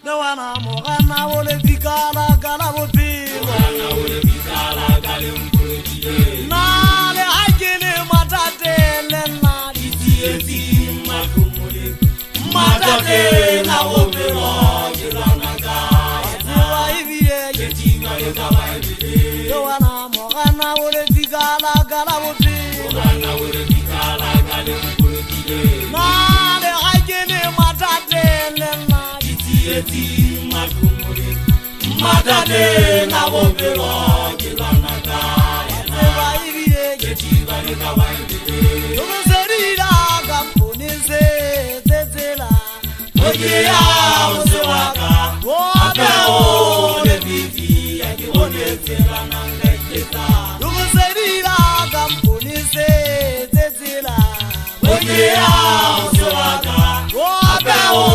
le wana mogana o le fikala ka la bophelo na le ha ke le matate le nna ditsietsi matate na bophelo ke lwana ka wa ibile ke tima le ka ba ibile le wana mogana o le fikala ka la bophelo na le ha ke le matate le nna ditsietsi matate na bophelo ke lwana ka wa ibile ke tima le ka ba ibile lo serila ka ponise tsetsela oye ya o se waka o ape o le bibi ya ke bonetsela nang ka iketsa lo serila ka ponise tsetsela oye ya o se waka o ape o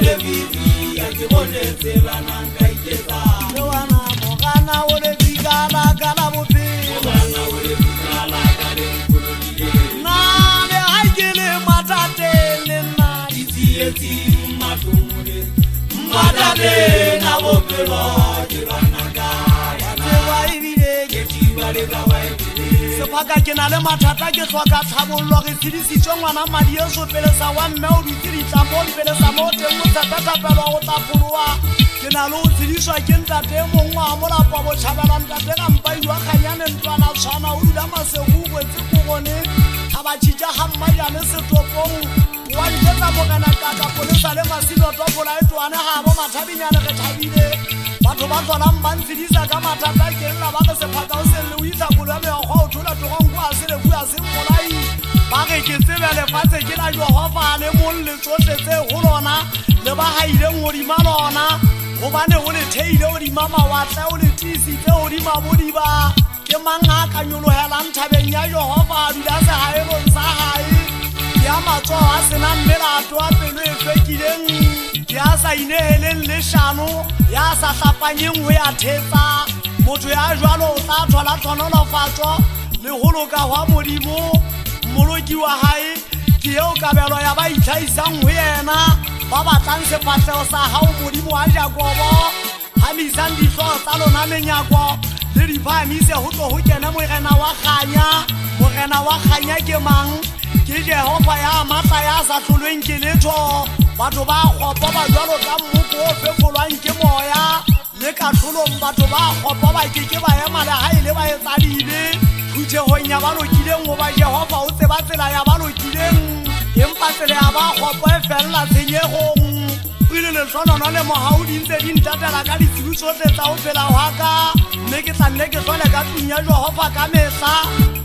le bibi ya ke bonetsela nang ka iketsa le wana mogana o le bikala ka la bophelo na le ha ke le matate le nna ditsietsi matate na bophelo ke lwana ka wa ibile ke tima le ka wa ibile sepaka ke na le mathata ke tlhoka tlhabollo re tshedisitswe ngwana madi e sopele sa wa mme o dutse ditlamo pele sa mo teng mo tsatapelo go tlapoloa ke na le go tshediswa ke ntate mongwe wa molapa botšhabela ntate ka mpai wa kganyane ntlwana tshwana o dula masego kwetse kogone ga ba tšhitša ga mmajane setopong wa nketsa mogena kaka polesa le masilotopolo e twane ga bo mathabinyane re thabile batho ba tlolang ba ntshedisa ka mathata ke lla ba ke sephaka o selle o itlakolo ya meokgwa o thola togong kwa se lefu ya se mmolai ba re ke tsebe lefatshe ke la jogofa le molle tsohle tse go lona le ba gaileng godima lona gobane o le theile godima mawatle o le tiisitse godima bodiba ke mang a ka nyologelang thabeng ya jogofa dula segaelong sa gae ya matsogo a sena mmelato a pelo e fekileng ya sa ineheleng lešano ya sa tlapanyeng go ya thetsa motho ya jwalo o tla thola tlhonolofatso le goloka gwa modimo mmoloki wa gae ke eo kabelo ya ba itlhaisang go yena ba batlang sefatlhego sa gao modimo wa jakobo gamisang ditlhogo tsa lona menyako le diphamise go tlo go kene morena wa kganya ke mang ke jehova ya matla ya sa tlolweng ke letho batho ba kgopo ba jwalo ka mmoko o fefolwang ke moya le katlholong batho ba kgopo ba keke ba ema le ga ile ba etsadile khuthegong ya ba lokileng goba jehova o tseba tsela ya ba lokileng empa tsela ya ba kgopo e felela tshenyegong o ile letlhonona le mogaodi ntse di ntatela ka ditsibu tsotlhe tsa go phela waka mme ke tla nne ke tlhole ka tlung ya jehova ka mehla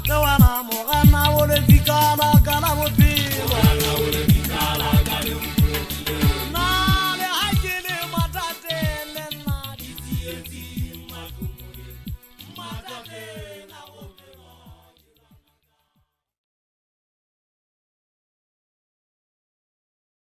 le wana mogana o le fikala ka la bophelo